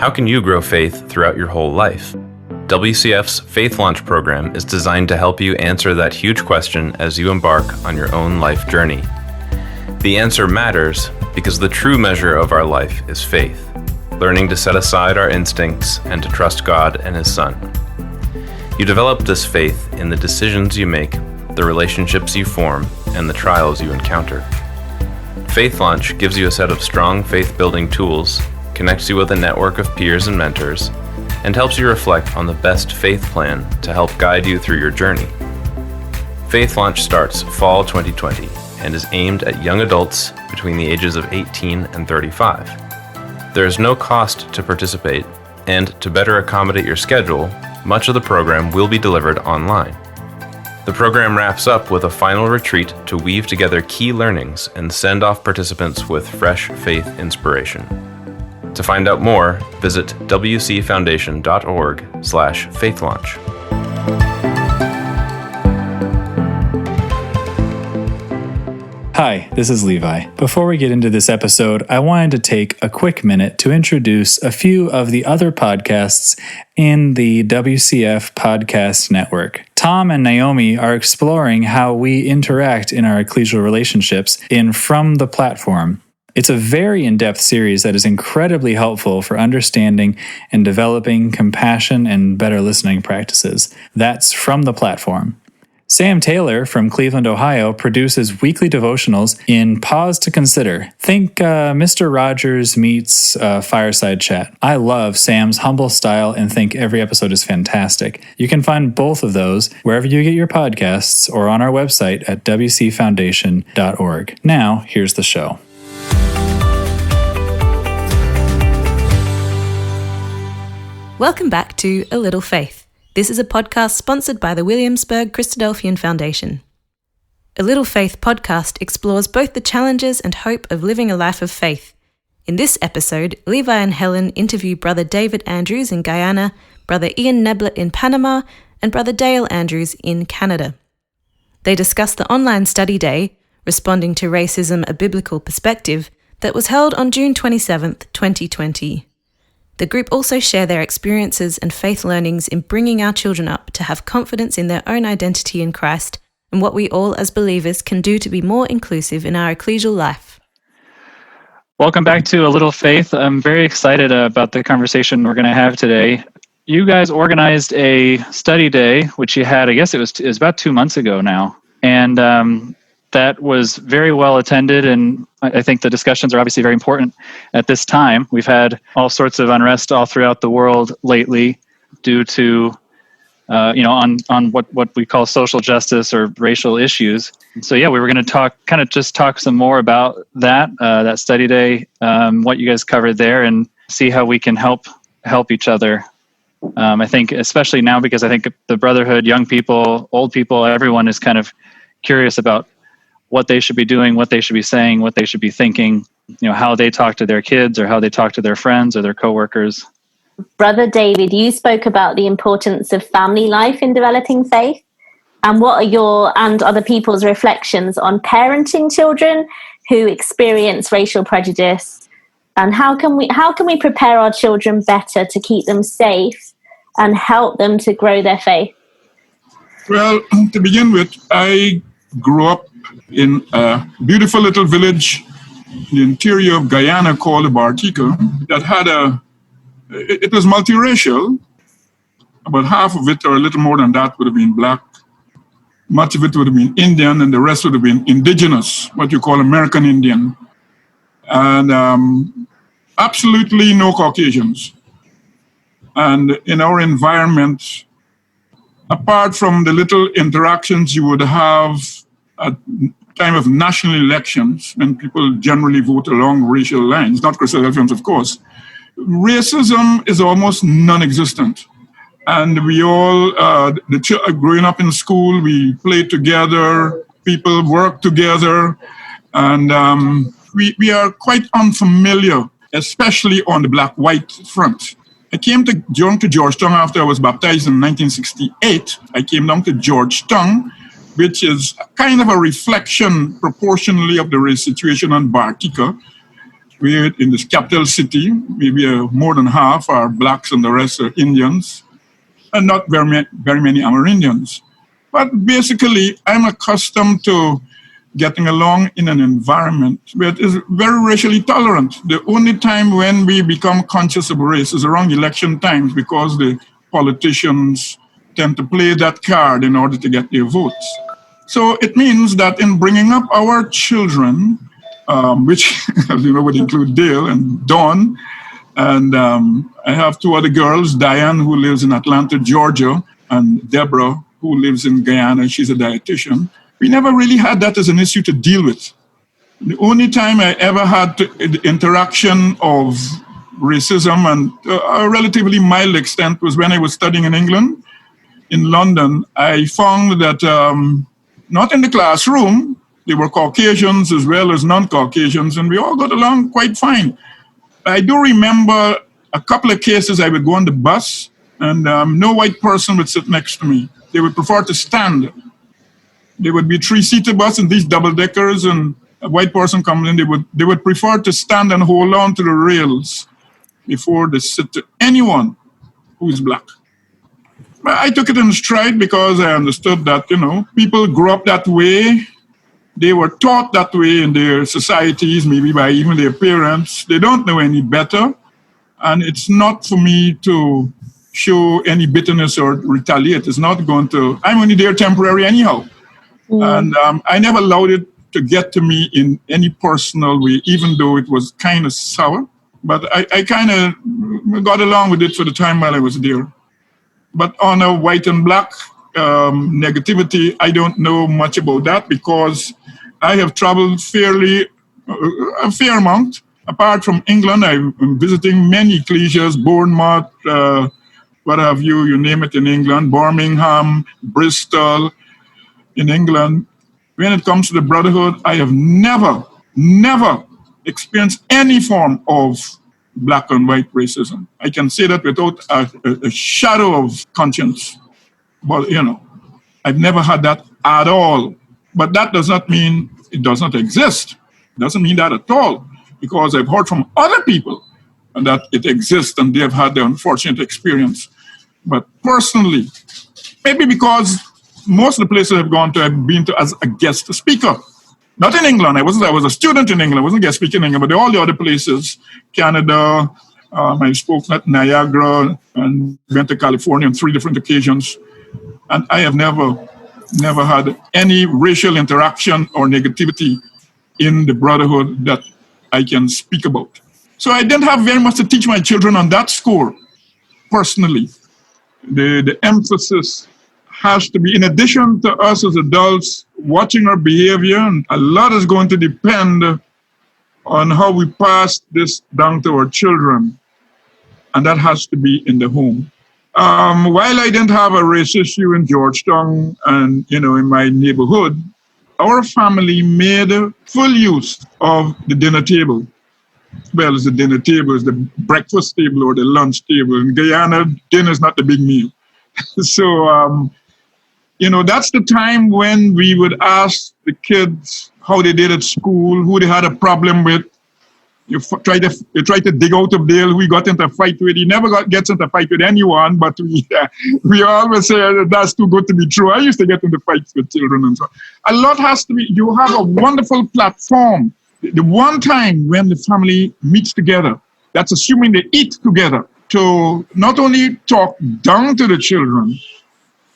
how can you grow faith throughout your whole life? WCF's Faith Launch program is designed to help you answer that huge question as you embark on your own life journey. The answer matters because the true measure of our life is faith, learning to set aside our instincts and to trust God and His Son. You develop this faith in the decisions you make, the relationships you form, and the trials you encounter. Faith Launch gives you a set of strong faith-building tools, connects you with a network of peers and mentors, and helps you reflect on the best faith plan to help guide you through your journey. Faith Launch starts fall 2020 and is aimed at young adults between the ages of 18 and 35. There is no cost to participate, and to better accommodate your schedule, much of the program will be delivered online. The program wraps up with a final retreat to weave together key learnings and send off participants with fresh faith inspiration. To find out more, visit wcfoundation.org/faithlaunch. Hi, this is Levi. Before we get into this episode, I wanted to take a quick minute to introduce a few of the other podcasts in the WCF Podcast Network. Tom and Naomi are exploring how we interact in our ecclesial relationships in From the Platform. It's a very in-depth series that is incredibly helpful for understanding and developing compassion and better listening practices. That's From the Platform. Sam Taylor from Cleveland, Ohio, produces weekly devotionals in Pause to Consider. Think Mr. Rogers meets Fireside Chat. I love Sam's humble style and think every episode is fantastic. You can find both of those wherever you get your podcasts or on our website at wcfoundation.org. Now, here's the show. Welcome back to A Little Faith. This is a podcast sponsored by the Williamsburg Christadelphian Foundation. A Little Faith podcast explores both the challenges and hope of living a life of faith. In this episode, Levi and Helen interview Brother David Andrews in Guyana, Brother Ian Neblett in Panama, and Brother Dale Andrews in Canada. They discuss the online study day, Responding to Racism, a Biblical Perspective, that was held on June 27th, 2020. The group also share their experiences and faith learnings in bringing our children up to have confidence in their own identity in Christ and what we all as believers can do to be more inclusive in our ecclesial life. Welcome back to A Little Faith. I'm very excited about the conversation we're going to have today. You guys organized a study day, which you had, I guess it was about 2 months ago now. And that was very well attended, and I think the discussions are obviously very important at this time. We've had all sorts of unrest all throughout the world lately due to, on what we call social justice or racial issues. So yeah, we were going to talk some more about that study day, what you guys covered there, and see how we can help each other. I think especially now, because I think the brotherhood, young people, old people, everyone is kind of curious about what they should be doing, what they should be saying, what they should be thinking, how they talk to their kids or how they talk to their friends or their coworkers. Brother David, you spoke about the importance of family life in developing faith. And what are your and other people's reflections on parenting children who experience racial prejudice? And how can we prepare our children better to keep them safe and help them to grow their faith? Well, to begin with, I grew up in a beautiful little village in the interior of Guyana called Bartica that had it was multiracial. About half of it or a little more than that would have been black. Much of it would have been Indian, and the rest would have been indigenous, what you call American Indian. And absolutely no Caucasians. And in our environment, apart from the little interactions you would have at time of national elections, when people generally vote along racial lines, not Christadelphians, of course, racism is almost non-existent. And we all, growing up in school, we played together, people work together, and we are quite unfamiliar, especially on the black-white front. I came down to Georgetown after I was baptized in 1968. I came down to Georgetown, which is kind of a reflection proportionally of the race situation on Bartica, We're in this capital city. Maybe more than half are blacks and the rest are Indians, and not very many Amerindians. But basically, I'm accustomed to getting along in an environment where it is very racially tolerant. The only time when we become conscious of race is around election times, because the politicians tend to play that card in order to get their votes. So it means that in bringing up our children, which, as you know, would include Dale and Dawn, and I have two other girls, Diane, who lives in Atlanta, Georgia, and Deborah, who lives in Guyana. She's a dietitian. We never really had that as an issue to deal with. The only time I ever had the interaction of racism, and a relatively mild extent, was when I was studying in England. In London, I found that not in the classroom, there were Caucasians as well as non-Caucasians, and we all got along quite fine. I do remember a couple of cases I would go on the bus, and no white person would sit next to me. They would prefer to stand. There would be 3-seater bus and these double-deckers, and a white person comes in, they would prefer to stand and hold on to the rails before they sit to anyone who is black. But I took it in stride because I understood that, people grew up that way. They were taught that way in their societies, maybe by even their parents. They don't know any better. And it's not for me to show any bitterness or retaliate. It's not going to, I'm only there temporary anyhow. And I never allowed it to get to me in any personal way, even though it was kind of sour. But I kind of got along with it for the time while I was there. But on a white and black negativity, I don't know much about that, because I have traveled a fair amount. Apart from England, I'm visiting many ecclesias, Bournemouth, what have you name it in England, Birmingham, Bristol, in England. When it comes to the brotherhood, I have never experienced any form of black and white racism. I can say that without a shadow of conscience. But, I've never had that at all. But that does not mean it does not exist. It doesn't mean that at all, because I've heard from other people that it exists and they've had the unfortunate experience. But personally, maybe because most of the places I've gone to, I've been to as a guest speaker. Not in England. I was a student in England. I wasn't a guest speaker in England, but all the other places, Canada, I spoke at Niagara and went to California on 3 different occasions. And I have never had any racial interaction or negativity in the brotherhood that I can speak about. So I didn't have very much to teach my children on that score, personally. The emphasis has to be, in addition to us as adults watching our behavior, and a lot is going to depend on how we pass this down to our children. And that has to be in the home. While I didn't have a race issue in Georgetown and, in my neighborhood, our family made full use of the dinner table. Well, it's the dinner table, it's the breakfast table or the lunch table. In Guyana, dinner is not the big meal. So, that's the time when we would ask the kids how they did at school, who they had a problem with. You try to dig out of Dale who he got into a fight with. He never gets into a fight with anyone, but we always say that's too good to be true. I used to get into fights with children and so on. A lot has to be, you have a wonderful platform. The one time when the family meets together, that's assuming they eat together, to not only talk down to the children,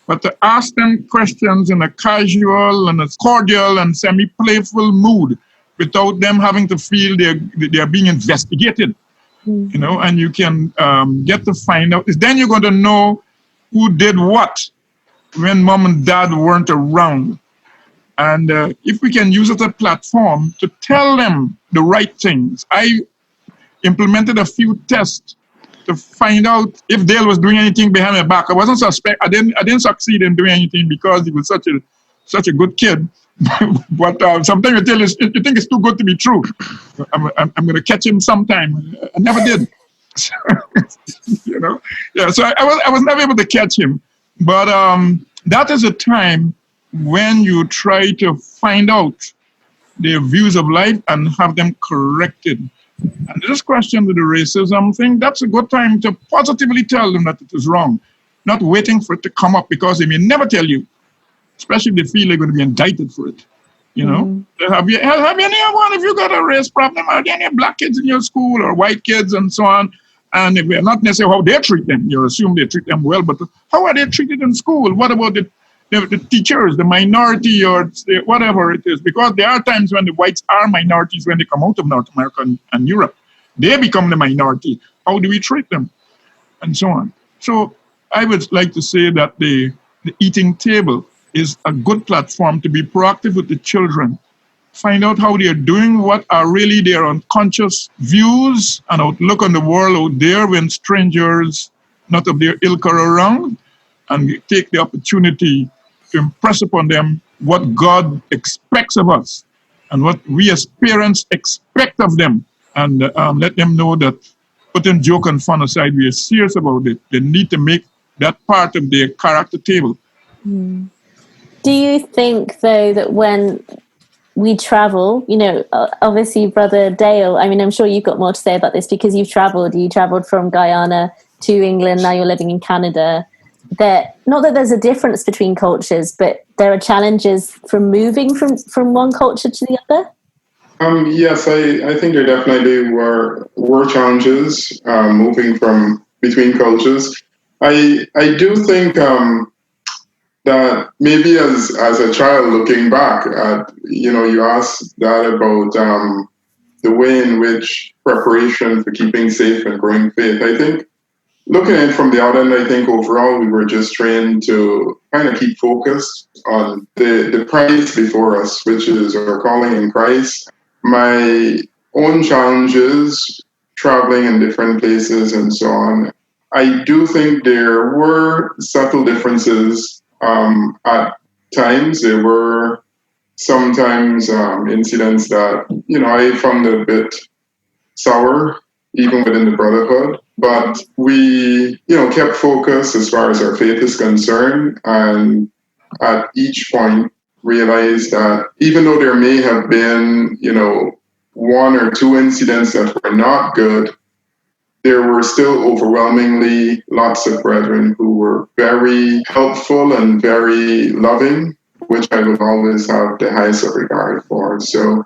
but to ask them questions in a casual and a cordial and semi-playful mood, without them having to feel they are being investigated, and you can get to find out. Then you're going to know who did what when mom and dad weren't around. And if we can use it as a platform to tell them the right things. I implemented a few tests to find out if Dale was doing anything behind my back. I didn't succeed in doing anything because he was such a good kid. But sometimes you think it's too good to be true. I'm going to catch him sometime. I never did. So I was never able to catch him. But that is a time when you try to find out their views of life and have them corrected. And this question with the racism thing, that's a good time to positively tell them that it is wrong, not waiting for it to come up, because they may never tell you, especially if they feel they're going to be indicted for it. You know, have anyone, if you got a race problem, are there any black kids in your school or white kids and so on? And if we're not necessarily how they treat them, you assume they treat them well, but how are they treated in school? What about the teachers, the minority, or whatever it is? Because there are times when the whites are minorities when they come out of North America and Europe. They become the minority. How do we treat them? And so on. So I would like to say that the eating table is a good platform to be proactive with the children. Find out how they are doing, what are really their unconscious views and outlook on the world out there when strangers, not of their ilk, are around, and take the opportunity to impress upon them what God expects of us and what we as parents expect of them, and let them know that, putting joke and fun aside, we are serious about it. They need to make that part of their character table. Do you think, though, that when we travel, you know, obviously, Brother Dale, I mean, I'm sure you've got more to say about this because you've traveled. You traveled from Guyana to England, now you're living in Canada. Not that there's a difference between cultures, but there are challenges from moving from one culture to the other? Yes, I think there definitely were challenges moving from between cultures. I do think that maybe as a child looking back at, you know, you asked that about the way in which preparation for keeping safe and growing faith. I think looking at it from the other end, I think overall we were just trained to kind of keep focused on the prize before us, which is our calling in Christ. My own challenges, traveling in different places and so on, I do think there were subtle differences at times. There were sometimes incidents that, you know, I found a bit sour, even within the brotherhood. But we, you know, kept focused as far as our faith is concerned, and at each point realized that even though there may have been, you know, one or two incidents that were not good, there were still overwhelmingly lots of brethren who were very helpful and very loving, which I would always have the highest of regard for. So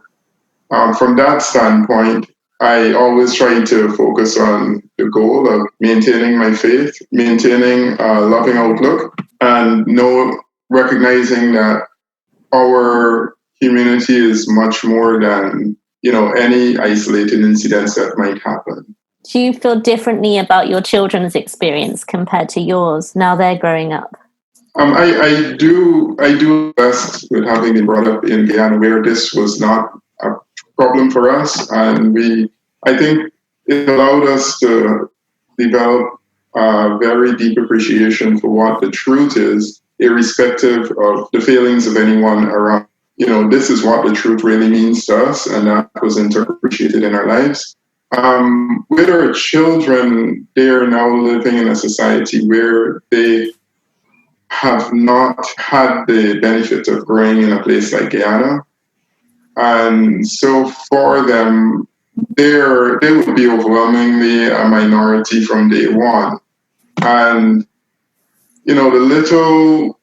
from that standpoint, I always try to focus on the goal of maintaining my faith, maintaining a loving outlook, and recognizing that our community is much more than, you know, any isolated incidents that might happen. Do you feel differently about your children's experience compared to yours now they're growing up? I do best with having been brought up in Guyana, where this was not a problem for us, and I think it allowed us to develop a very deep appreciation for what the truth is, irrespective of the feelings of anyone around. You know, this is what the truth really means to us, and that was interpreted in our lives. With our children, they are now living in a society where they have not had the benefit of growing in a place like Guyana. And so for them, they would be overwhelmingly a minority from day one. And, you know, the little,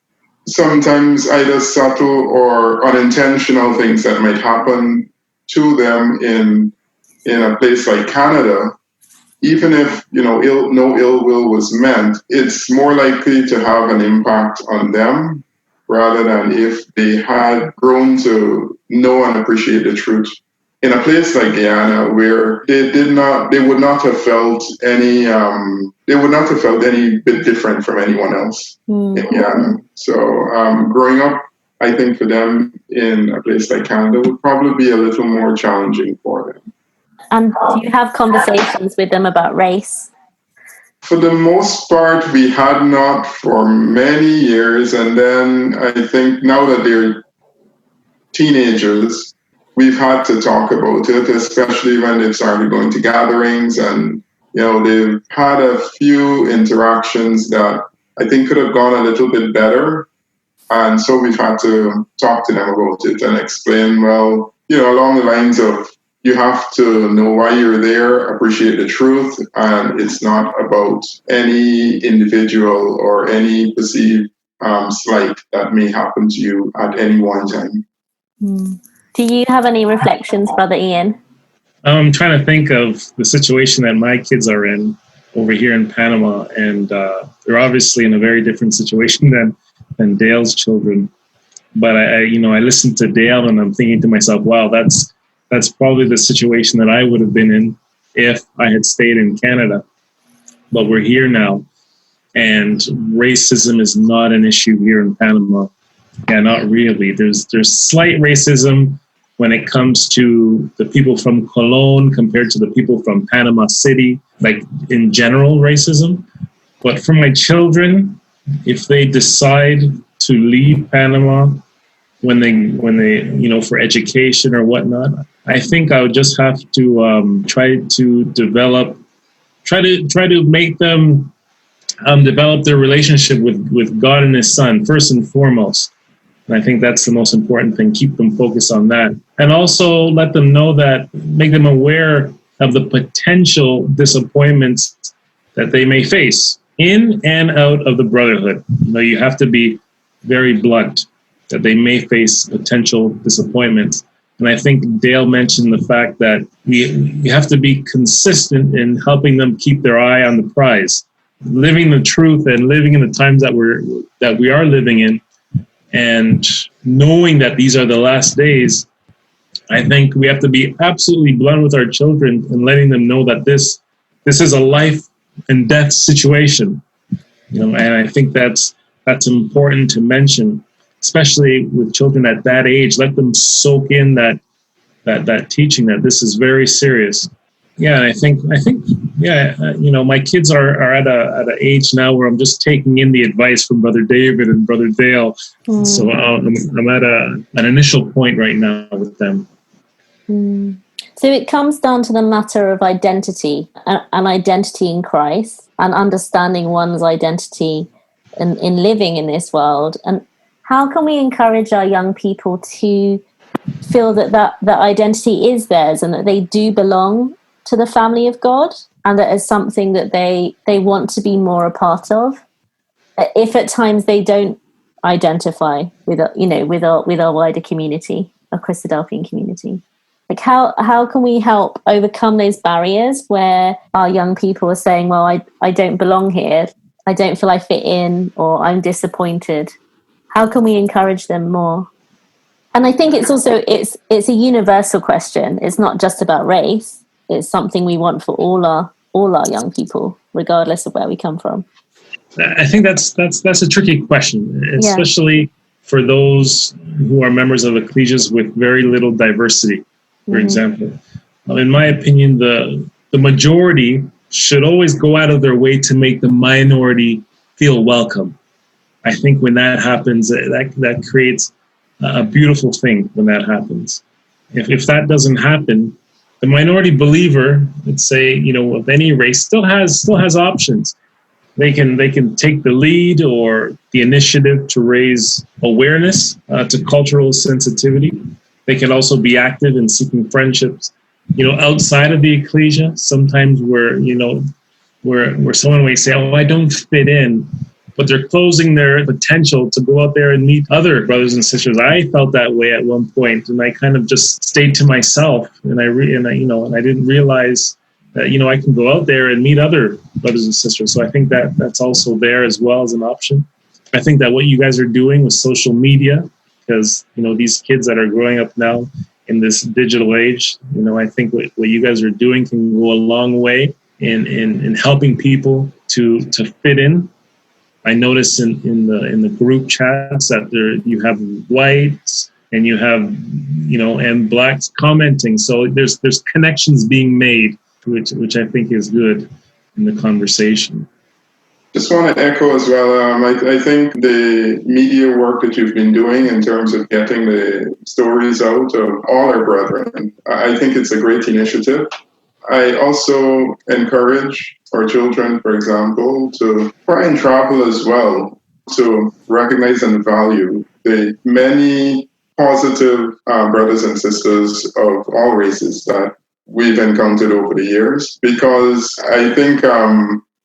sometimes either subtle or unintentional things that might happen to them in a place like Canada, even if, you know, no ill will was meant, it's more likely to have an impact on them rather than if they had grown to know and appreciate the truth in a place like Guyana, where they would not have felt any bit different from anyone else in Guyana. So growing up, I think for them in a place like Canada would probably be a little more challenging for them. And do you have conversations with them about race? For the most part, we had not for many years. And then I think now that they're teenagers, we've had to talk about it, especially when they've started going to gatherings. And, you know, they've had a few interactions that I think could have gone a little bit better. And so we've had to talk to them about it and explain, well, you know, along the lines of, you have to know why you're there, appreciate the truth, and it's not about any individual or any perceived slight that may happen to you at any one time. Do you have any reflections, Brother Ian? I'm trying to think of the situation that my kids are in over here in Panama, and they're obviously in a very different situation than Dale's children. But I listened to Dale, and I'm thinking to myself, wow, that's probably the situation that I would have been in if I had stayed in Canada. But we're here now, and racism is not an issue here in Panama. Yeah, not really. There's slight racism when it comes to the people from Cologne compared to the people from Panama City, like in general racism. But for my children, if they decide to leave Panama when they for education or whatnot, I think I would just have to try to make them develop their relationship with God and His Son first and foremost. And I think that's the most important thing. Keep them focused on that. And also let them know make them aware of the potential disappointments that they may face in and out of the brotherhood. You have to be very blunt that they may face potential disappointments. And I think Dale mentioned the fact that we have to be consistent in helping them keep their eye on the prize, living the truth and living in the times that we are living in, and knowing that these are the last days. I think we have to be absolutely blunt with our children and letting them know that this is a life and death situation. And I think that's important to mention, especially with children at that age. Let them soak in that teaching that this is very serious. Yeah, and I think my kids are at an age now where I'm just taking in the advice from Brother David and Brother Dale. So I'm at an initial point right now with them. So it comes down to the matter of identity, an identity in Christ, and understanding one's identity in living in this world. And how can we encourage our young people to feel that identity is theirs and that they do belong to the family of God, and that is something that they want to be more a part of, if at times they don't identify with our wider community, our Christadelphian community? Like how can we help overcome those barriers where our young people are saying, well, I don't belong here, I don't feel I fit in, or I'm disappointed? How can we encourage them more? And I think it's also it's a universal question. It's not just about race. It's something we want for all our young people, regardless of where we come from. I think that's a tricky question, especially for those who are members of ecclesias with very little diversity, for example. In my opinion, the majority should always go out of their way to make the minority feel welcome. I think when that happens, that creates a beautiful thing when that happens. If that doesn't happen, the minority believer, let's say, of any race, still has options. They can take the lead or the initiative to raise awareness to cultural sensitivity. They can also be active in seeking friendships, outside of the ecclesia. Sometimes where someone may say, "Oh, I don't fit in," but they're closing their potential to go out there and meet other brothers and sisters. I felt that way at one point, and I kind of just stayed to myself, and I didn't realize that I can go out there and meet other brothers and sisters. So I think that's also there as well as an option. I think that what you guys are doing with social media, because these kids that are growing up now in this digital age, I think what you guys are doing can go a long way in helping people to fit in. I notice in the group chats that you have whites and you have and blacks commenting. So there's connections being made, which I think is good in the conversation. Just want to echo as well. I think the media work that you've been doing in terms of getting the stories out of all our brethren, I think it's a great initiative. I also encourage our children, for example, to try and travel as well, to recognize and value the many positive brothers and sisters of all races that we've encountered over the years, because I think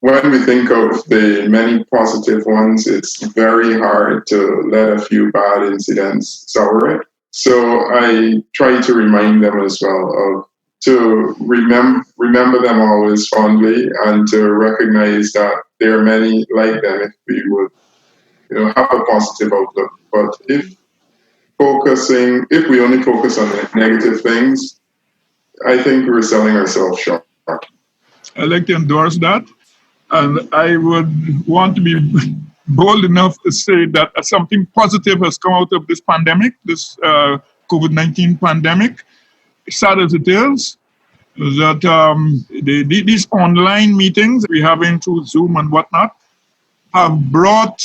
when we think of the many positive ones, it's very hard to let a few bad incidents sour it. So I try to remind them as well to remember them always fondly, and to recognize that there are many like them if we would have a positive outlook. But if we only focus on the negative things, I think we're selling ourselves short. I'd like to endorse that. And I would want to be bold enough to say that something positive has come out of this pandemic, this COVID-19 pandemic. Sad as it is, that these online meetings we're having through Zoom and whatnot have brought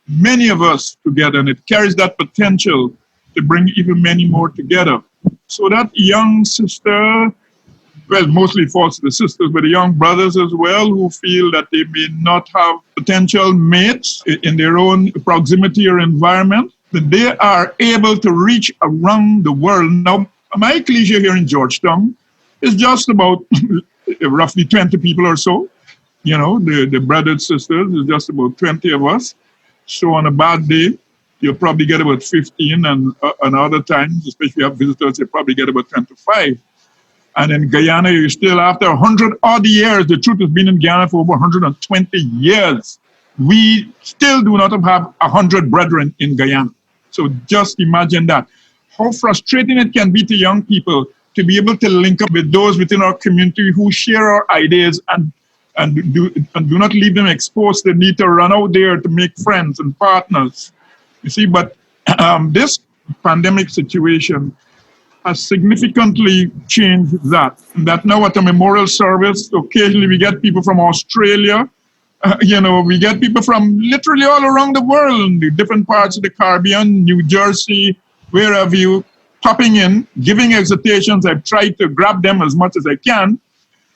many of us together, and it carries that potential to bring even many more together. So that young sister, well, mostly falls to the sisters, but the young brothers as well, who feel that they may not have potential mates in their own proximity or environment, that they are able to reach around the world. Now, my ecclesia here in Georgetown is just about roughly 20 people or so. The brothers and sisters is just about 20 of us. So on a bad day, you'll probably get about 15, and other times, especially if you have visitors, you probably get about 25. And in Guyana, you still, after 100 odd years, the truth has been in Guyana for over 120 years, we still do not have 100 brethren in Guyana. So just imagine that. How frustrating it can be to young people to be able to link up with those within our community who share our ideas and do not leave them exposed to the need to run out there to make friends and partners. You see, but this pandemic situation has significantly changed that. That now at a memorial service, occasionally we get people from Australia, we get people from literally all around the world, the different parts of the Caribbean, New Jersey, wherever you, popping in, giving exhortations. I've tried to grab them as much as I can,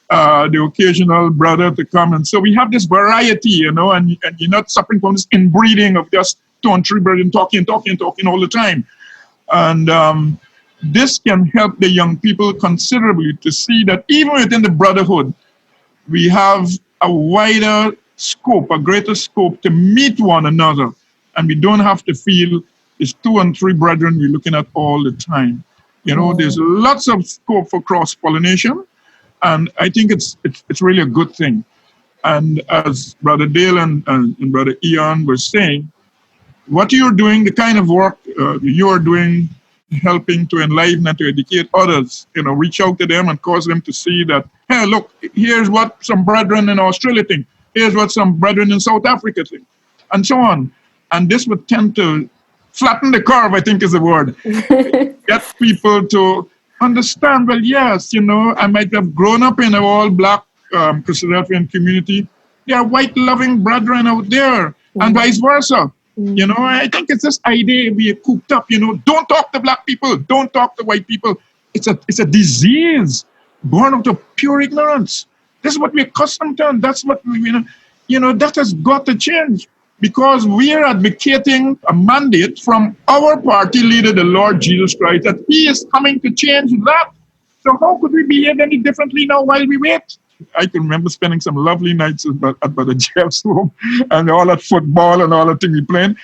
the occasional brother to come. And so we have this variety, and you're not suffering from this inbreeding of just 2 and 3 brethren talking all the time. And this can help the young people considerably to see that even within the brotherhood, we have a wider scope, a greater scope to meet one another. And we don't have to feel it's 2 and 3 brethren we're looking at all the time. There's lots of scope for cross-pollination. And I think it's really a good thing. And as Brother Dale and Brother Ian were saying, what you're doing, the kind of work you're doing, helping to enlighten and to educate others, reach out to them and cause them to see that, hey, look, here's what some brethren in Australia think. Here's what some brethren in South Africa think, and so on. And this would tend to flatten the curve, I think is the word. Get people to understand, well, yes, I might have grown up in an all-black Christadelphian community. There are white-loving brethren out there, and vice versa. I think it's this idea we are cooped up, don't talk to black people, don't talk to white people. It's a disease born out of pure ignorance. This is what we're accustomed to, and that's what that has got to change, because we are advocating a mandate from our party leader, the Lord Jesus Christ, that he is coming to change that. So how could we behave any differently now while we wait? I can remember spending some lovely nights at Brother Jeff's home and all that football and all that thing we playing.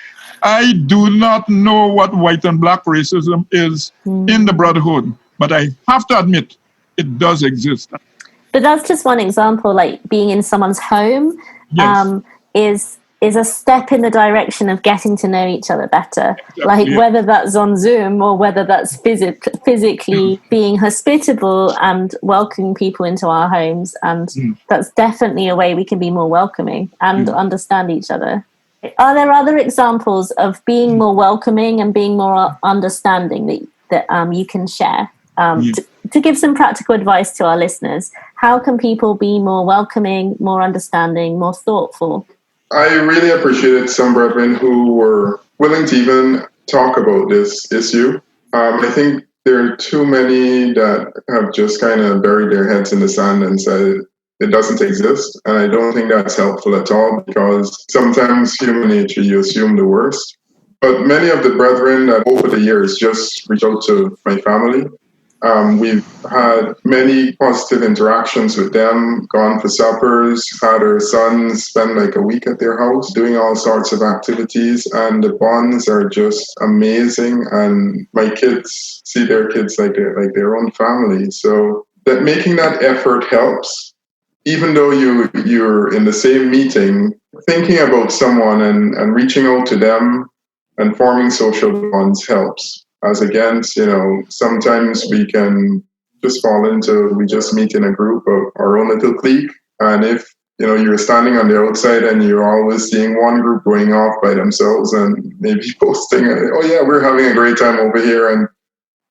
I do not know what white and black racism is in the brotherhood, but I have to admit it does exist. But that's just one example, like being in someone's home. Yes. Is a step in the direction of getting to know each other better. Like whether that's on Zoom or whether that's physically being hospitable and welcoming people into our homes. And that's definitely a way we can be more welcoming and understand each other. Are there other examples of being more welcoming and being more understanding that you can share? To give some practical advice to our listeners, how can people be more welcoming, more understanding, more thoughtful? I really appreciated some brethren who were willing to even talk about this issue. I think there are too many that have just kind of buried their heads in the sand and said it doesn't exist. And I don't think that's helpful at all, because sometimes human nature, you assume the worst. But many of the brethren that over the years just reached out to my family. We've had many positive interactions with them, gone for suppers, had our sons spend like a week at their house doing all sorts of activities, and the bonds are just amazing. And my kids see their kids like their own family. So that making that effort helps. Even though you're in the same meeting, thinking about someone and reaching out to them and forming social bonds helps. As against, sometimes we can just fall into, we just meet in a group of our own little clique. And if, you're standing on the outside and you're always seeing one group going off by themselves and maybe posting, oh yeah, we're having a great time over here. And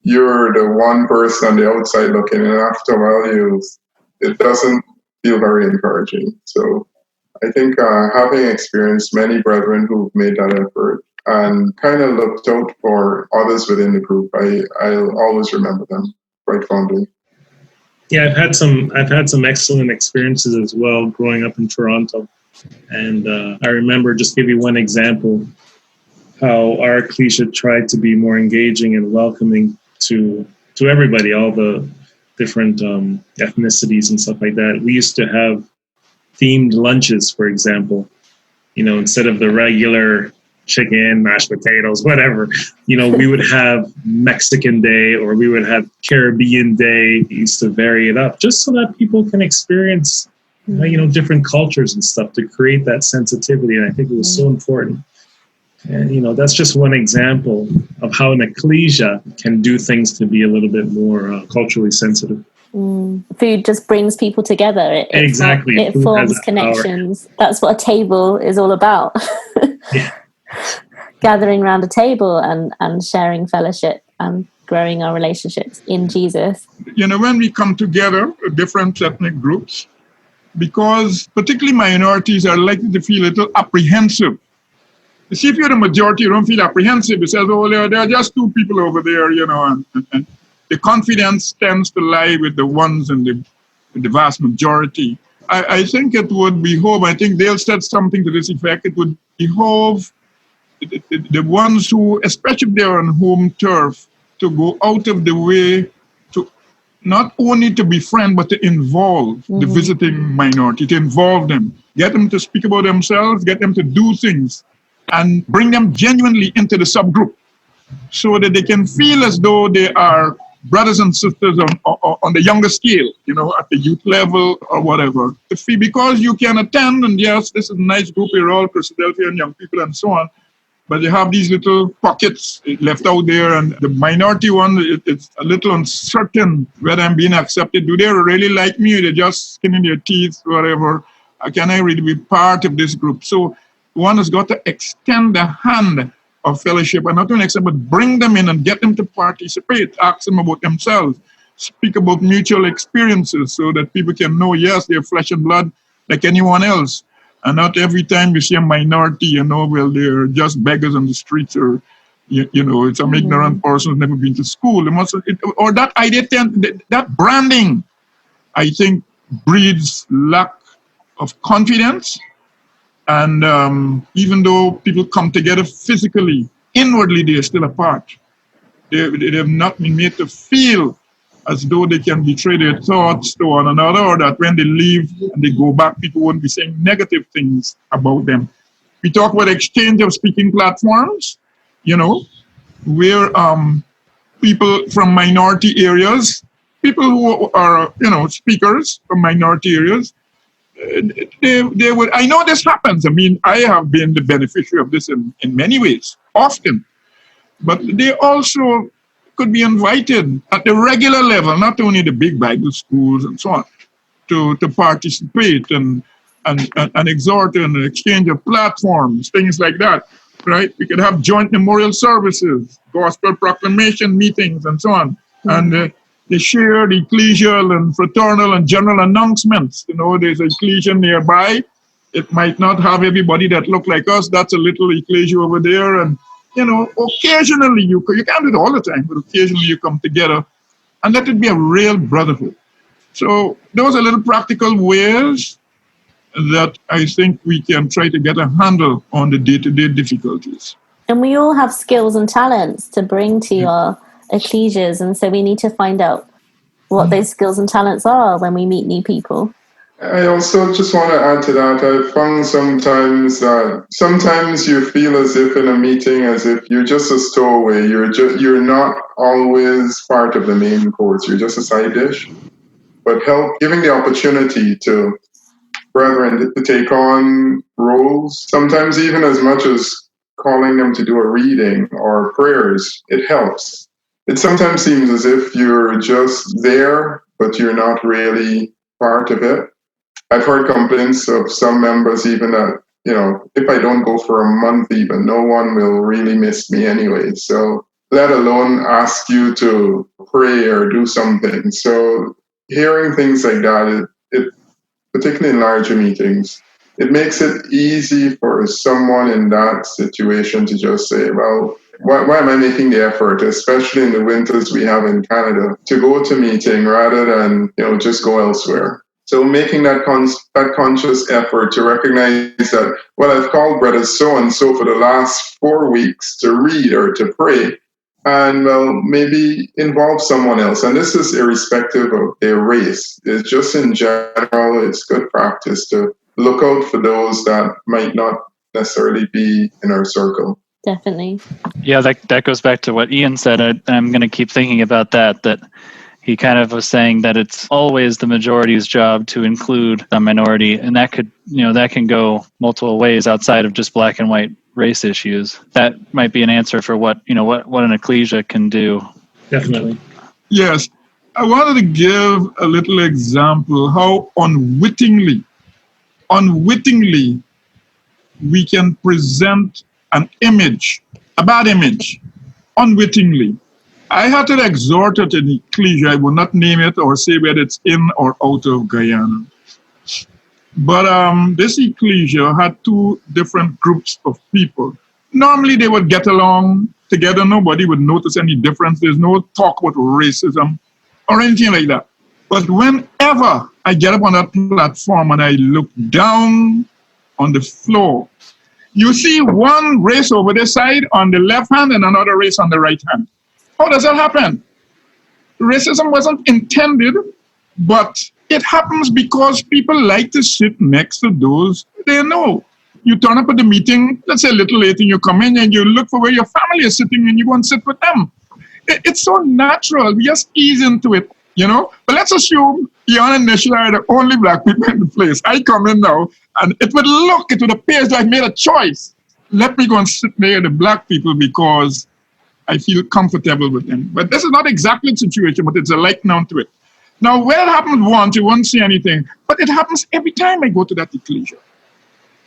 you're the one person on the outside looking, and after a while, it doesn't feel very encouraging. So I think having experienced many brethren who've made that effort, and kind of looked out for others within the group, I'll always remember them quite fondly. Yeah, I've had some excellent experiences as well growing up in Toronto, and I remember, just give you one example, how our ecclesia tried to be more engaging and welcoming to everybody, all the different ethnicities and stuff like that. We used to have themed lunches, for example. Instead of the regular chicken, mashed potatoes, whatever, we would have Mexican Day, or we would have Caribbean Day. We used to vary it up just so that people can experience, different cultures and stuff, to create that sensitivity. And I think it was so important. And, that's just one example of how an ecclesia can do things to be a little bit more culturally sensitive. Food just brings people together. Exactly. It forms connections. Power. That's what a table is all about. Yeah. Gathering around a table and sharing fellowship and growing our relationships in Jesus. When we come together, different ethnic groups, because particularly minorities are likely to feel a little apprehensive. You see, if you're the majority, you don't feel apprehensive. You say, oh, there are just two people over there, and the confidence tends to lie with the ones in the vast majority. I think it would behoove, I think Dale said something to this effect, it would behoove the ones who, especially if they're on home turf, to go out of the way to not only to befriend, but to involve the visiting minority, to involve them, get them to speak about themselves, get them to do things, and bring them genuinely into the subgroup so that they can feel as though they are brothers and sisters on the younger scale, at the youth level or whatever. Because you can attend, and yes, this is a nice group, we're all Christadelphian young people and so on, but you have these little pockets left out there, and the minority one, it's a little uncertain whether I'm being accepted. Do they really like me? They're just skinning their teeth, whatever. Can I really be part of this group? So one has got to extend the hand of fellowship, and not only accept, but bring them in and get them to participate, ask them about themselves, speak about mutual experiences so that people can know, yes, they're flesh and blood like anyone else. And not every time you see a minority, well, they're just beggars on the streets, or, it's an ignorant person who's never been to school. Or that idea, that branding, I think, breeds lack of confidence. And even though people come together physically, inwardly they are still apart. They have not been made to feel as though they can betray their thoughts to one another, or that when they leave and they go back, people won't be saying negative things about them. We talk about exchange of speaking platforms, where people from minority areas, people who are, speakers from minority areas, they would. I know this happens. I mean, I have been the beneficiary of this in many ways, often. But they also could be invited at the regular level, not only the big Bible schools and so on, to participate and exhort and exchange of platforms, things like that, right? We could have joint memorial services, gospel proclamation meetings, and so on. And they share the ecclesial and fraternal and general announcements. There's an ecclesia nearby. It might not have everybody that look like us. That's a little ecclesia over there. And, occasionally, you can't do it all the time, but occasionally you come together and let it be a real brotherhood. So those are little practical ways that I think we can try to get a handle on the day-to-day difficulties. And we all have skills and talents to bring to our ecclesias, and so we need to find out what those skills and talents are when we meet new people. I also just want to add to that. I found sometimes you feel as if in a meeting, as if you're just a stowaway. You're not always part of the main course. You're just a side dish. But giving the opportunity to brethren to take on roles, sometimes even as much as calling them to do a reading or prayers, it helps. It sometimes seems as if you're just there, but you're not really part of it. I've heard complaints of some members even that, if I don't go for a month even, no one will really miss me anyway. So let alone ask you to pray or do something. So hearing things like that, it particularly in larger meetings, it makes it easy for someone in that situation to just say, well, why am I making the effort, especially in the winters we have in Canada, to go to meeting rather than, just go elsewhere? So making that conscious effort to recognize that, well, I've called brother so-and-so for the last 4 weeks to read or to pray, and well, maybe involve someone else. And this is irrespective of their race. It's just in general, it's good practice to look out for those that might not necessarily be in our circle. Definitely. Yeah, that goes back to what Ian said. I'm going to keep thinking about that he kind of was saying that it's always the majority's job to include a minority, and that can go multiple ways outside of just black and white race issues. That might be an answer for what an ecclesia can do. Definitely. Yes. I wanted to give a little example how unwittingly we can present an image, a bad image, unwittingly. I had to exhort at an ecclesia, I will not name it or say whether it's in or out of Guyana. But this ecclesia had two different groups of people. Normally they would get along together, nobody would notice any difference. There's no talk about racism or anything like that. But whenever I get up on that platform and I look down on the floor, you see one race over this side on the left hand and another race on the right hand. How does that happen? Racism wasn't intended, but it happens because people like to sit next to those they know. You turn up at the meeting, let's say a little late, and you come in and you look for where your family is sitting and you go and sit with them. It's so natural. We just ease into it, But let's assume Ian and Nisha are the only black people in the place. I come in now, and it would appear like I made a choice. Let me go and sit near the black people because I feel comfortable with them. But this is not exactly the situation, but it's a like noun to it. Now, when it happens once, you won't see anything. But it happens every time I go to that ecclesia.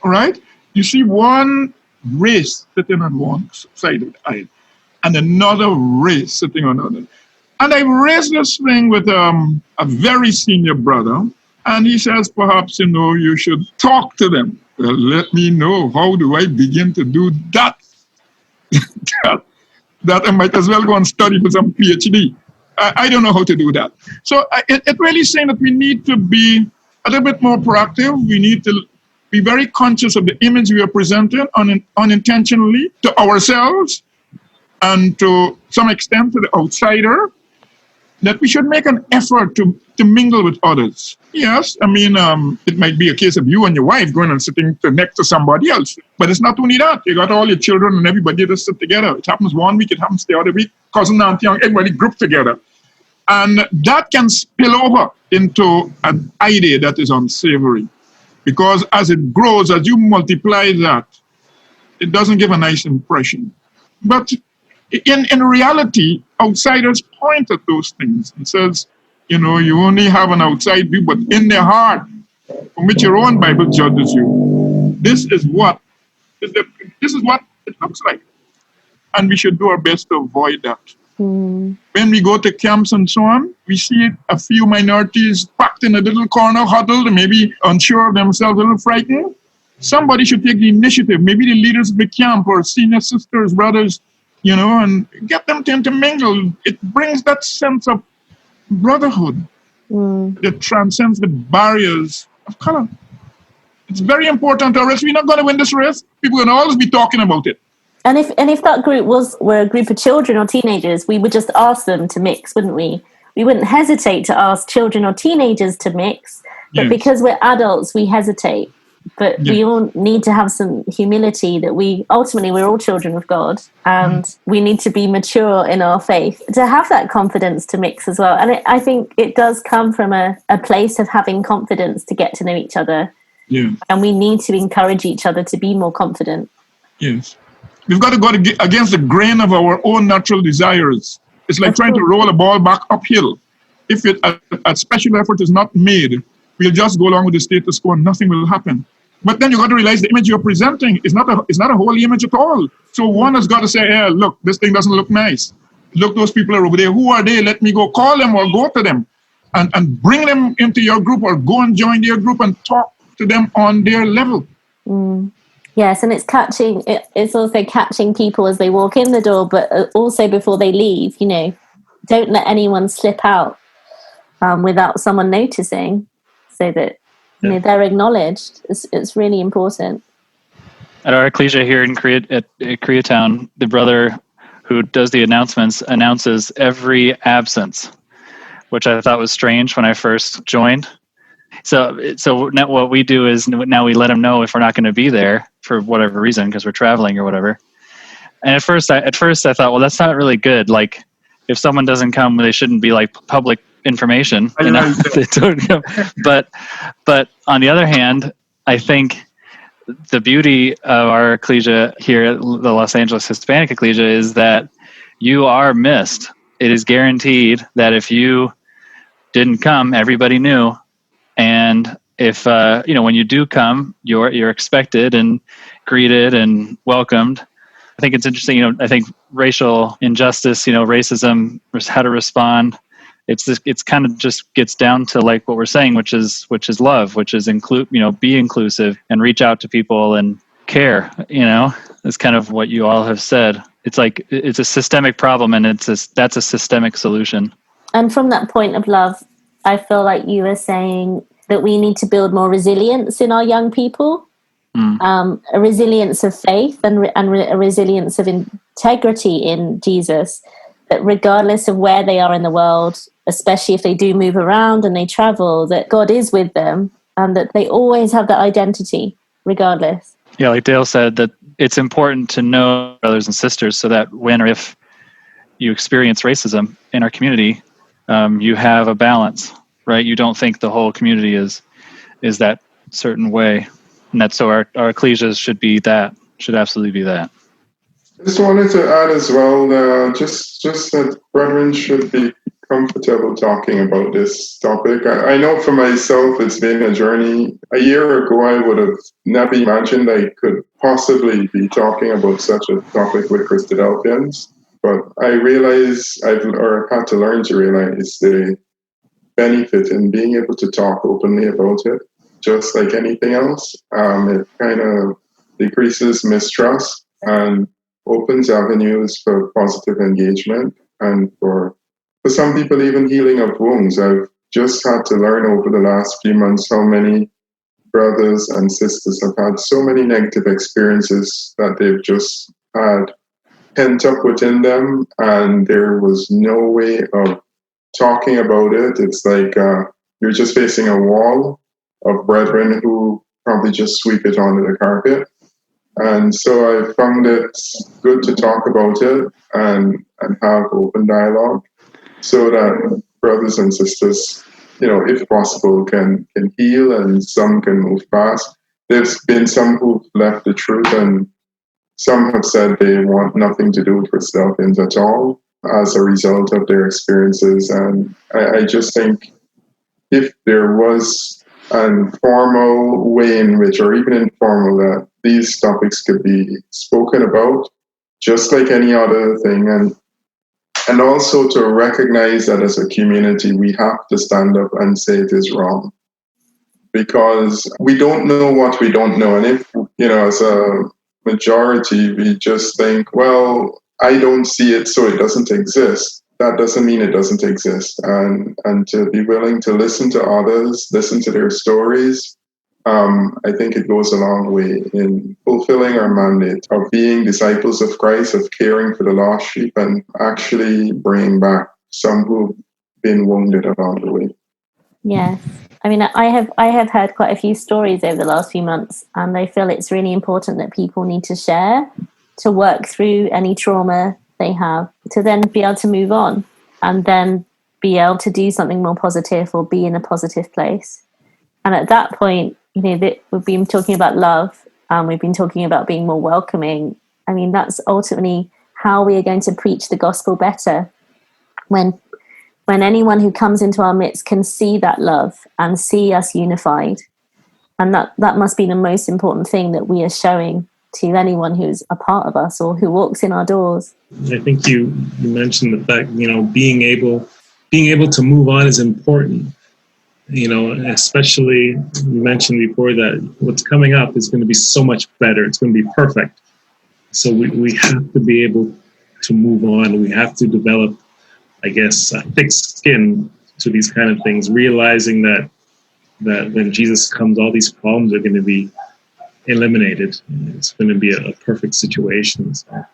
All right? You see one race sitting on one side of the aisle and another race sitting on the other. And I raised this thing with a very senior brother. And he says, perhaps, you should talk to them. Well, let me know. How do I begin to do that? That I might as well go and study for some PhD. I don't know how to do that. So it really is saying that we need to be a little bit more proactive. We need to be very conscious of the image we are presenting unintentionally to ourselves and to some extent to the outsider, that we should make an effort to mingle with others. Yes, it might be a case of you and your wife going and sitting next to somebody else. But it's not only that. You got all your children and everybody to sit together. It happens one week, it happens the other week. Cousin, auntie, everybody grouped together. And that can spill over into an idea that is unsavory. Because as it grows, as you multiply that, it doesn't give a nice impression. But in reality, outsiders point at those things and says, you only have an outside view, but in their heart, from which your own Bible judges you, this is what it looks like. And we should do our best to avoid that. When we go to camps and so on, we see a few minorities packed in a little corner, huddled, maybe unsure of themselves, a little frightened. Somebody should take the initiative, maybe the leaders of the camp or senior sisters, brothers, and get them to intermingle. It brings that sense of brotherhood that transcends the barriers of color. It's very important, or else we're not going to win this race. People are going to always be talking about it. And if that group were a group of children or teenagers, we would just ask them to mix, wouldn't we? We wouldn't hesitate to ask children or teenagers to mix, but because we're adults, we hesitate. But we all need to have some humility that we're all children of God, and we need to be mature in our faith to have that confidence to mix as well. And I think it does come from a place of having confidence to get to know each other. Yeah. And we need to encourage each other to be more confident. Yes. We've got to go against the grain of our own natural desires. It's like trying to roll a ball back uphill. If a special effort is not made, we'll just go along with the status quo and nothing will happen. But then you got to realize the image you're presenting is not a holy image at all. So one has got to say, hey, look, this thing doesn't look nice. Look, those people are over there. Who are they? Let me go call them or go to them and bring them into your group, or go and join their group and talk to them on their level. Yes, and it's also catching people as they walk in the door, but also before they leave. Don't let anyone slip out without someone noticing, so that they're acknowledged. It's really important. At our ecclesia here in Koreatown, the brother who does the announcements announces every absence, which I thought was strange when I first joined. So now what we do is now we let them know if we're not going to be there for whatever reason, because we're traveling or whatever. And at first I thought, well, that's not really good. Like, if someone doesn't come, they shouldn't be like public information. They don't come. But on the other hand, I think the beauty of our ecclesia here at the Los Angeles Hispanic Ecclesia is that you are missed. It is guaranteed that if you didn't come, everybody knew. And if when you do come, you're expected and greeted and welcomed. I think it's interesting. I think racial injustice, racism, how to respond. It's kind of just gets down to like what we're saying, which is love, which is be inclusive and reach out to people and care. It's kind of what you all have said. It's like it's a systemic problem, and that's a systemic solution. And from that point of love, I feel like you were saying that we need to build more resilience in our young people, a resilience of faith and a resilience of integrity in Jesus, that regardless of where they are in the world, especially if they do move around and they travel, that God is with them and that they always have that identity regardless. Yeah, like Dale said, that it's important to know brothers and sisters so that when or if you experience racism in our community, you have a balance, right? You don't think the whole community is that certain way. And that's so our ecclesias should absolutely be that. Just wanted to add as well, just that brethren should be comfortable talking about this topic. I know for myself, it's been a journey. A year ago, I would have never imagined I could possibly be talking about such a topic with Christadelphians. But I realize had to learn to realize the benefit in being able to talk openly about it. Just like anything else, it kind of decreases mistrust and opens avenues for positive engagement and for some people even healing of wounds. I've just had to learn over the last few months how many brothers and sisters have had so many negative experiences that they've just had pent up within them, and there was no way of talking about it. It's like you're just facing a wall of brethren who probably just sweep it onto the carpet. And so I found it good to talk about it and have open dialogue so that brothers and sisters, if possible, can heal and some can move past. There's been some who've left the truth, and some have said they want nothing to do with Christadelphians at all as a result of their experiences. And I just think if there was an formal way in which, or even informal, that these topics could be spoken about, just like any other thing, and also to recognize that as a community, we have to stand up and say it is wrong, because we don't know what we don't know. And if, as a majority, we just think, well, I don't see it, so it doesn't exist. That doesn't mean it doesn't exist. And to be willing to listen to others, listen to their stories, I think it goes a long way in fulfilling our mandate of being disciples of Christ, of caring for the lost sheep, and actually bringing back some who've been wounded along the way. Yes. I mean, I have heard quite a few stories over the last few months, and I feel it's really important that people need to share, to work through any trauma they have, to then be able to move on and then be able to do something more positive or be in a positive place. And at that point, we've been talking about love, and we've been talking about being more welcoming. I mean, that's ultimately how we are going to preach the gospel better. When anyone who comes into our midst can see that love and see us unified. And that must be the most important thing that we are showing to anyone who's a part of us or who walks in our doors. I think you mentioned the fact, being able to move on is important. Especially you mentioned before that what's coming up is going to be so much better. It's going to be perfect. So we have to be able to move on. We have to develop, I guess, a thick skin to these kind of things, realizing that when Jesus comes, all these problems are going to be eliminated. It's going to be a perfect situation. So.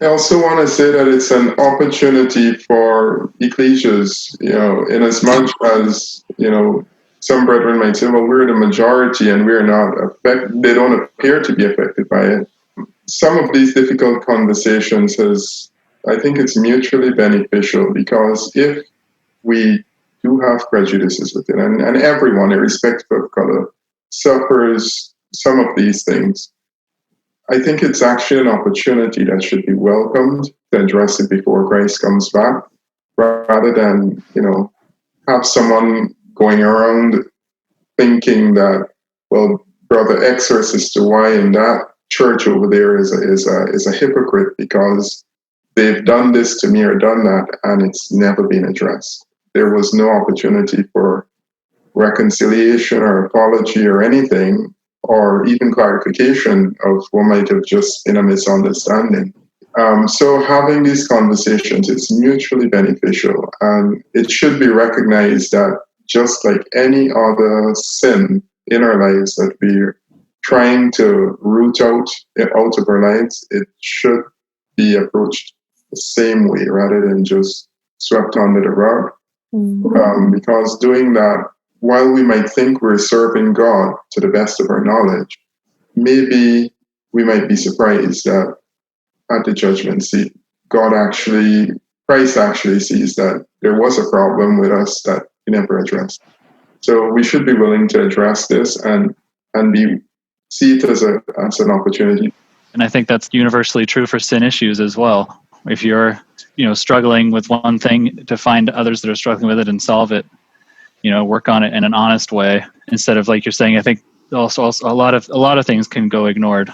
I also want to say that it's an opportunity for ecclesias, in as much as, some brethren might say, well, we're the majority and we're not affected. They don't appear to be affected by it. Some of these difficult conversations I think it's mutually beneficial, because if we do have prejudices within, and everyone, irrespective of color, suffers some of these things, I think it's actually an opportunity that should be welcomed to address it before Christ comes back, rather than, have someone going around thinking that, well, Brother X or Sister Y in that church over there is a hypocrite because they've done this to me or done that, and it's never been addressed. There was no opportunity for reconciliation or apology or anything, or even clarification of what might have just been a misunderstanding. So having these conversations is mutually beneficial, and it should be recognized that just like any other sin in our lives that we're trying to root out of our lives, it should be approached the same way rather than just swept under the rug. Mm-hmm. Because doing that, while we might think we're serving God to the best of our knowledge, maybe we might be surprised that at the judgment seat, Christ actually sees that there was a problem with us that he never addressed. So we should be willing to address this and see it as an opportunity. And I think that's universally true for sin issues as well. If you're, struggling with one thing, to find others that are struggling with it and solve it, work on it in an honest way instead of, like you're saying. I think also a lot of things can go ignored.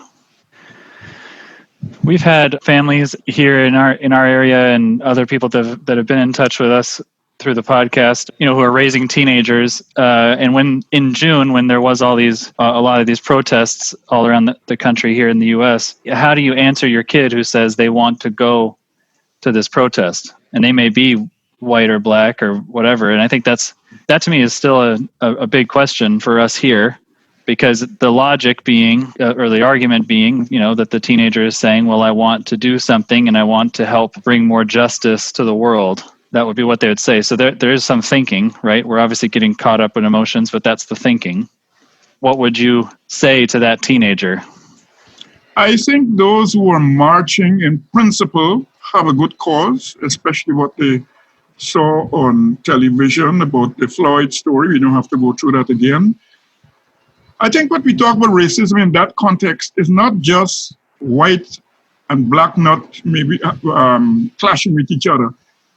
We've had families here in our area and other people that have been in touch with us through the podcast, who are raising teenagers. And when in June, when there was a lot of these protests all around the country here in the U.S., how do you answer your kid who says they want to go to this protest, and they may be white or black or whatever? And I think that to me is still a big question for us here, because the logic being, or the argument being, that the teenager is saying, well, I want to do something and I want to help bring more justice to the world. That would be what they would say. So there is some thinking, right? We're obviously getting caught up in emotions, but that's the thinking. What would you say to that teenager? I think those who are marching in principle have a good cause, especially what they saw on television about the Floyd story. We don't have to go through that again. I think what we talk about racism in that context is not just white and black not maybe clashing with each other.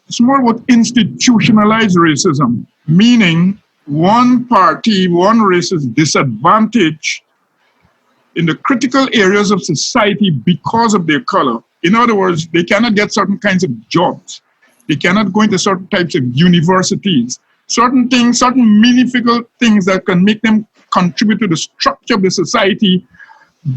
It's more about institutionalized racism, meaning one party, one race is disadvantaged in the critical areas of society because of their color. In other words, they cannot get certain kinds of jobs. They cannot go into certain types of universities. Certain things, certain meaningful things that can make them contribute to the structure of the society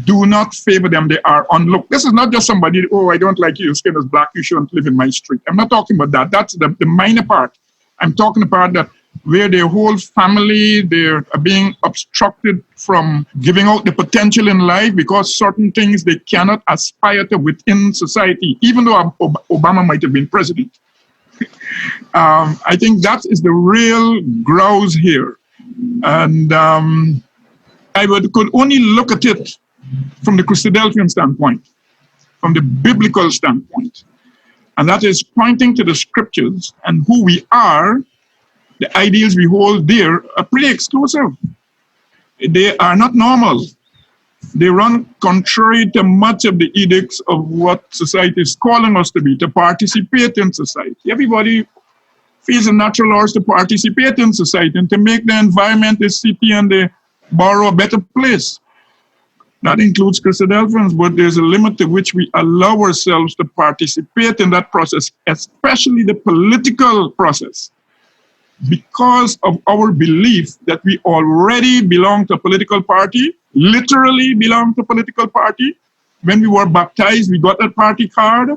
do not favor them. They are unlooked. This is not just somebody, I don't like you, your skin is black, you shouldn't live in my street. I'm not talking about that. That's the minor part. I'm talking about that where their whole family, they're being obstructed from giving out the potential in life because certain things they cannot aspire to within society, even though Obama might have been president. I think that is the real grouse here. And could only look at it from the Christadelphian standpoint, from the biblical standpoint. And that is pointing to the scriptures and who we are. The ideals we hold there are pretty exclusive. They are not normal. They run contrary to much of the edicts of what society is calling us to be, to participate in society. Everybody feels a natural urge to participate in society and to make the environment, the city, and the borough a better place. That includes Christadelphians, but there's a limit to which we allow ourselves to participate in that process, especially the political process, because of our belief that we already belong to a political party, literally belong to a political party. When we were baptized, we got that party card.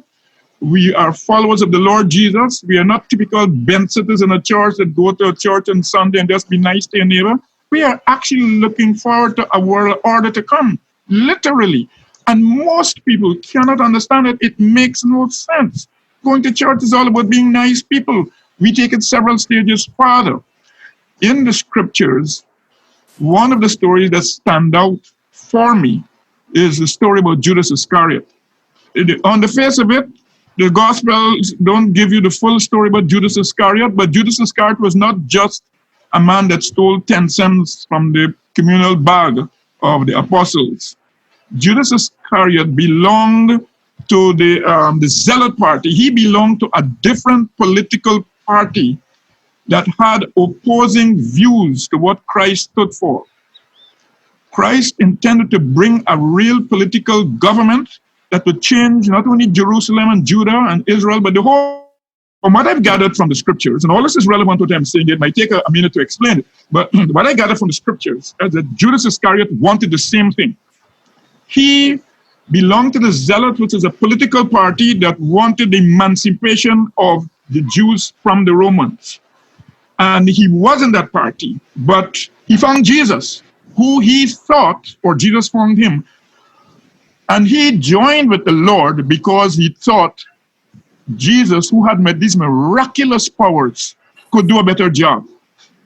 We are followers of the Lord Jesus. We are not typical bench sitters in a church that go to a church on Sunday and just be nice to your neighbor. We are actually looking forward to a world order to come, literally. And most people cannot understand it. It makes no sense. Going to church is all about being nice people. We take it several stages further. In the scriptures, one of the stories that stand out for me is the story about Judas Iscariot. On the face of it, the Gospels don't give you the full story about Judas Iscariot, but Judas Iscariot was not just a man that stole 10 cents from the communal bag of the apostles. Judas Iscariot belonged to the Zealot party. He belonged to a different political party that had opposing views to what Christ stood for. Christ intended to bring a real political government that would change not only Jerusalem and Judah and Israel, but the whole. From what I've gathered from the scriptures, and all this is relevant to what I'm saying, it might take a minute to explain it, but what I gathered from the scriptures is that Judas Iscariot wanted the same thing. He belonged to the Zealot, which is a political party that wanted the emancipation of the Jews from the Romans. And he was in that party, but he found Jesus, who he thought, or Jesus found him, and he joined with the Lord because he thought Jesus, who had made these miraculous powers, could do a better job.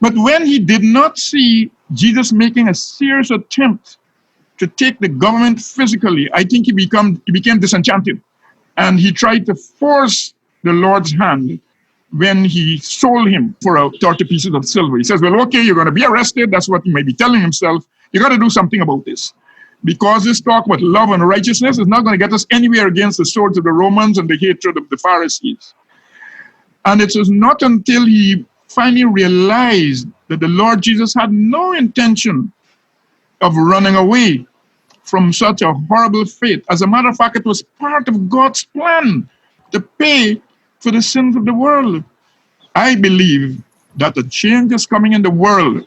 But when he did not see Jesus making a serious attempt to take the government physically, I think he became disenchanted. And he tried to force the Lord's hand when he sold him for 30 pieces of silver. He says, well, okay, you're going to be arrested. That's what he may be telling himself. You got to do something about this. Because this talk about love and righteousness is not going to get us anywhere against the swords of the Romans and the hatred of the Pharisees. And it was not until he finally realized that the Lord Jesus had no intention of running away from such a horrible fate. As a matter of fact, it was part of God's plan to pay for the sins of the world. I believe that a change is coming in the world,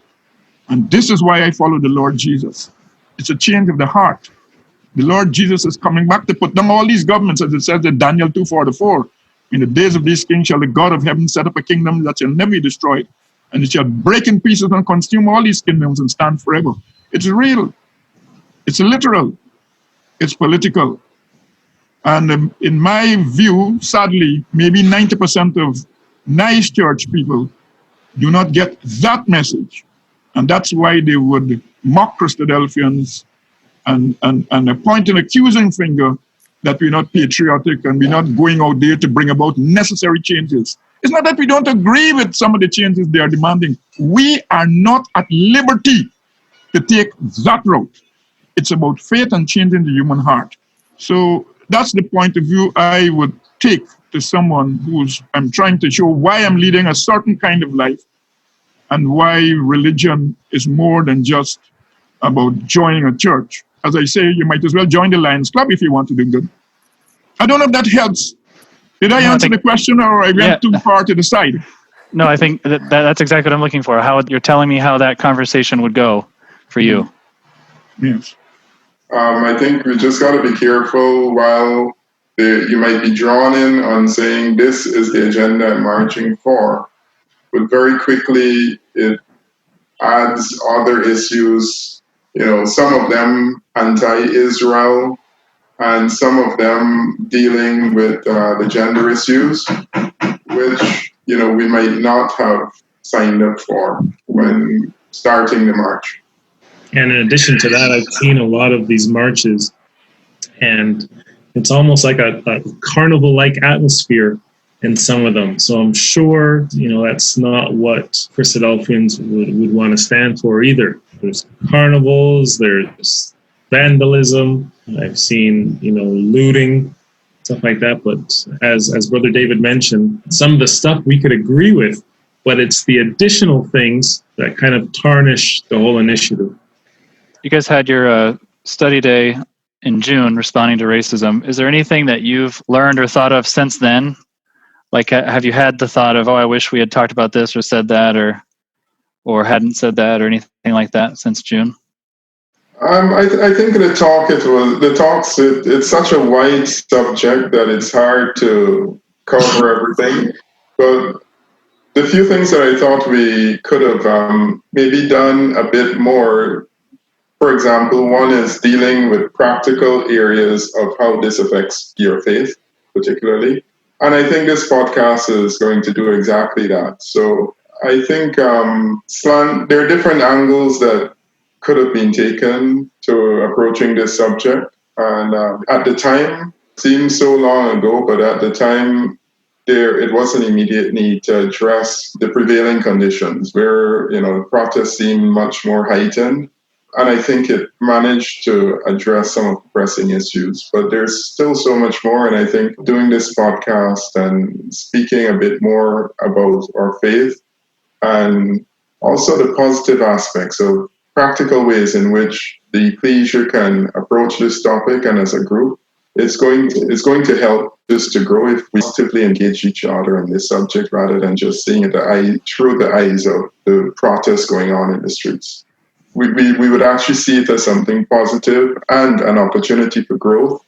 and this is why I follow the Lord Jesus. It's a change of the heart. The Lord Jesus is coming back to put down all these governments, as it says in Daniel 2:44. In the days of these kings shall the God of heaven set up a kingdom that shall never be destroyed, and it shall break in pieces and consume all these kingdoms and stand forever. It's real. It's literal. It's political. And in my view, sadly, maybe 90% of nice church people do not get that message. And that's why they would mock Christadelphians and point an accusing finger that we're not patriotic and we're not going out there to bring about necessary changes. It's not that we don't agree with some of the changes they are demanding. We are not at liberty to take that route. It's about faith and changing the human heart. So that's the point of view I would take to someone I'm trying to show why I'm leading a certain kind of life and why religion is more than just about joining a church. As I say, you might as well join the Lions Club if you want to do good. I don't know if that helps. Did I answer the question, or I went too far to the side? No, I think that's exactly what I'm looking for. How you're telling me how that conversation would go for you. Yes. I think we just got to be careful while you might be drawn in on saying this is the agenda I'm marching for. but very quickly it adds other issues, some of them anti-Israel, and some of them dealing with the gender issues, which, we might not have signed up for when starting the march. And in addition to that, I've seen a lot of these marches, and it's almost like a carnival-like atmosphere in some of them. So I'm sure, that's not what Christadelphians would want to stand for either. There's carnivals, there's vandalism, I've seen, looting, stuff like that. But as Brother David mentioned, some of the stuff we could agree with, but it's the additional things that kind of tarnish the whole initiative. You guys had your study day in June responding to racism. Is there anything that you've learned or thought of since then? Like, have you had the thought of, I wish we had talked about this or said that or hadn't said that or anything like that since June? I think it's such a wide subject that it's hard to cover everything. But the few things that I thought we could have maybe done a bit more, for example, one is dealing with practical areas of how this affects your faith, particularly. And I think this podcast is going to do exactly that. So I think there are different angles that could have been taken to approaching this subject. And at the time, it seems so long ago, but at the time, it was an immediate need to address the prevailing conditions where, protests seemed much more heightened. And I think it managed to address some of the pressing issues, but there's still so much more. And I think doing this podcast and speaking a bit more about our faith and also the positive aspects of practical ways in which the ecclesia can approach this topic and as a group, it's going to help us to grow if we positively engage each other on this subject rather than just seeing it through the eyes of the protests going on in the streets. We would actually see it as something positive and an opportunity for growth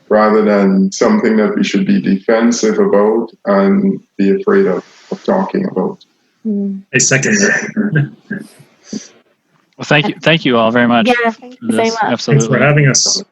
rather than something that we should be defensive about and be afraid of talking about. I second that. Well, thank you all very much. Yeah, thank you so much. Absolutely. Thanks for having us.